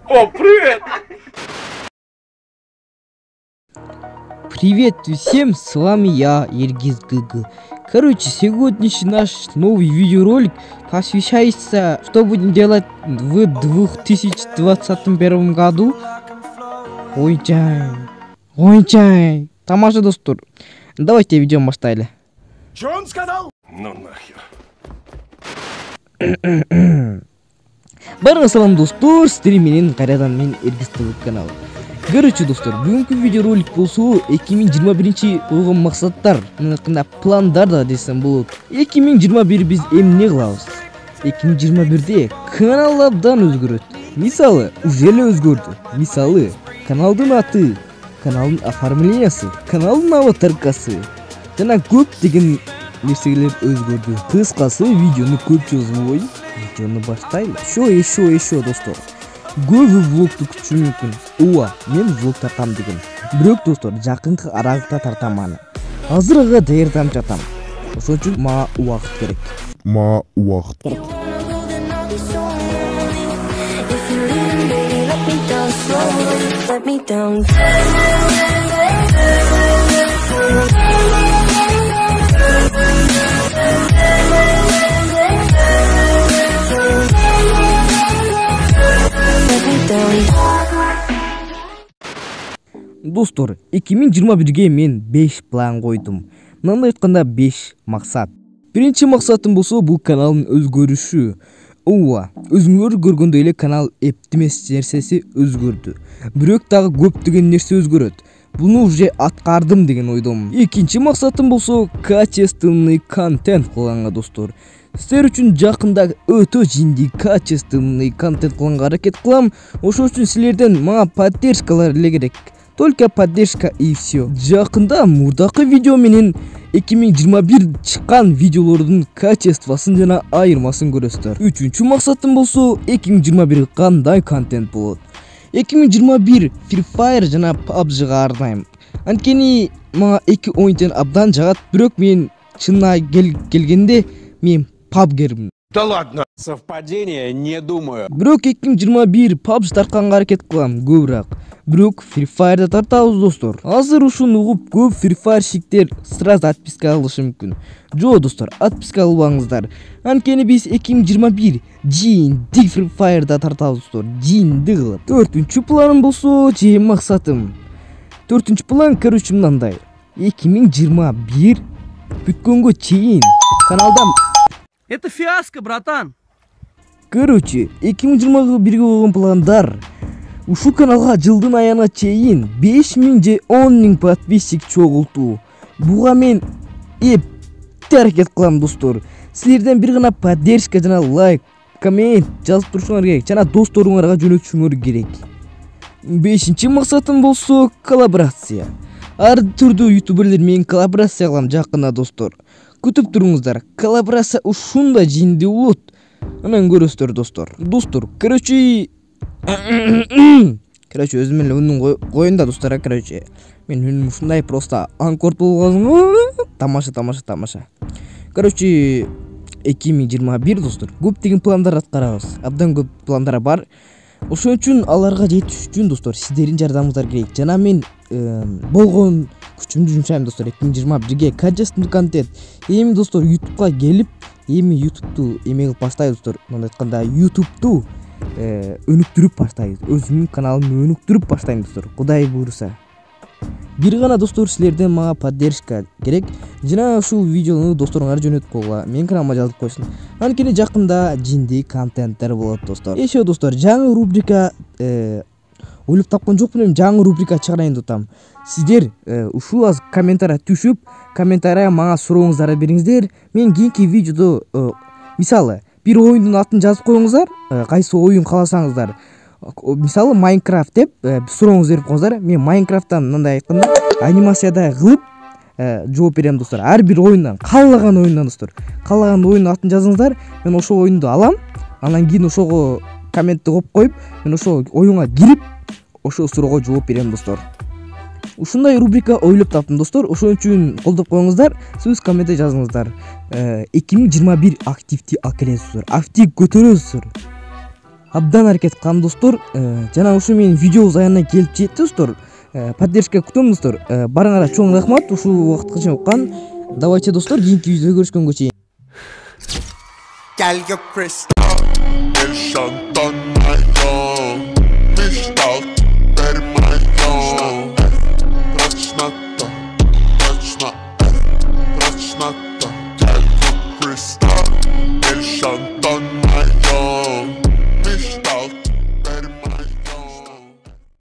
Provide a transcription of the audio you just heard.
О, привет! Привет всем, с вами я, Ергиз ГГ. Короче, сегодняшний наш новый видеоролик посвящается, что будем делать в 2021 году. Ой-чай. Тамаша достур. Давайте видео баштайлы. Что он сказал? Ну нахер. Барыңыз салам достор, стриминин кайрадан мен Ергиз ТВ каналы. Короче достор, бүгүнкү видеоролик болсо 2021 койгон максаттар, мынакында пландар да десем болот. 2021 биз эмне кылабыз? 2021де канал абдан өзгөрөт. Мисалы, уже эле өзгөрдү. Мисалы, каналдын аты, каналдын оформлениясы, каналдын аватаркасы жана көптөгөн нерселер өзгөрдү. Кыскасы, видеону көп жазбой, видеону баштайлы. Еще достор. Көбү влогду күтүшү мүмкүн. Ооба, мен влог тартам деген. Бирок достор, жакынкы аралыкта тартам аны. Азырга даярдап жатам. Ошон үчүн мага убакыт керек. Достор, 2021ге мен 5 план койдум. Мындай айтканда 5 максат. Биринчи максатым болсо бул каналдын өзгөрүшү. Ооба, өзүңөр көргөндөй эле канал эптемес нерсеси өзгөрдү. Бирок дагы көптөгөн нерсе өзгөрөт. Буну уже аткардым деген ойдомун. Экинчи максатым болсо качественный контент кылганга достор. Сіздер үчүн жакында өтө жинди качественный контент кылганга аракет кылам. Ошон үчүн силерден мага поддержкалар эле керек. Только поддержка и все. Жакында мурдакы видео менен 2021 чыккан видеолордун качествосын жана айырмасын көрөсүздөр. Үчүнчү максатым болсо 2021 кандай контент болот. 2021 Free Fire жана PUBG-га арнайм. Анткени мага эки оюнтан абдан жагат, бирок мен чынына келгенде мен PUBG-гермин. Да ладно. Совпадение, не думаю. Бирок 2021 PUBG тартканга аракет кылам көбүрөөк. Бирок Free Fire'да тартабыз достор. Азыр ушуну угуп көп Free Fire'щиктер сразу отписка алышы мүмкүн. Жо достор, отписка албаңыздар. Анткени биз 2021 жиндик Free Fire'да тартабыз достор. Жинди кылып. Төртүнчү планым болсо, максатым. Төртүнчү план короче мындай. 2021 бүткөнгө чейин каналдан Это фиаско, братан. Короче, 2021 болгон пландар. Ушу каналга жылдын аягына чейин 5000 же 10000 подписчик чогултуу. Буга мен эптеп аракет кылам достор. Силерден бир гана поддержка жана лайк, коммент жазып турушуңар керек жана досторуңарга жөнөтүшүңөр керек. 5-чи максатым болсо коллаборация. Ар түрдүү ютуберлер менен коллаборация кылам жакында достор. Күтүп туруңуздар. Коллаборация ушундай жинди болот. Анан көрөсүздөр достор. Достор, короче өзүм эле үнүн коюн да достор, короче. Мен үнүм ушундай просто анкорд болгон. Тамаша. Короче, 2021 достор, көптөгөн пландар аткарабыз. Абдан көп пландар бар. Ошон үчүн аларга жетиш үчүн достор, сиздердин жардамыңыздар керек. Жана мен болгон күчүмдү жумшайм достор 2021ге качественный контент. Эми достор YouTube'га келип, эми YouTube'ду эме кылып баштайбыз достор. Мындай айтканда YouTube'ду өнүктүрүп баштайбыз. Өзүмдүн каналымды өнүктүрүп баштайм достор. Кудай буйруса. Бир гана достор силерден мага поддержка керек. Жана ушул видеону досторуңарга жөнөтүп койгула, менин каналыма жазып койсун. Анткени жакында жинди контенттер болот достор. Еще достор, жаңы рубрика ойлоп тапкан жокмун, эми жаңы рубрика чыгарайын деп атам. Сиздер ушул аз комментарий түшүп, комментарийга мага сурооңуздарды бериңиздер. Мен кийинки видеодо мисалы бир оюндун атын жазып коюңуздар, кайсы оюн кааласаңыздар. Мисалы Minecraft деп сурооңуз берип коюңуздар. Мен Minecraft'тан мындай айтканда анимацияда кылып жооп берем достор. Ар бир оюндан, каалаган оюндан достор. Каалаган оюндун атын жазыңыздар. Мен ошол оюнду алам. Анан кийин ошого комментти коюп, мен ошол оюнга кирип, ошол суроого жооп берем достор. Ушундай рубрика ойлоп таптым достор. Ошон үчүн колдоп коюңуздар, сөз комментте жазыңыздар. 2021 активди акелесиздер. Актив көтөрөсүздөр. абдан аракет кылгам достор. Жана ушу менин видеобуз аягына келип жетти достор. Поддержка күтөм достор. Барыңарга чоң рахмат ушул убакытка уккан. Давайте достор, кийинки видеодо көрүшкөнгө чейин. Gal, you're Chris.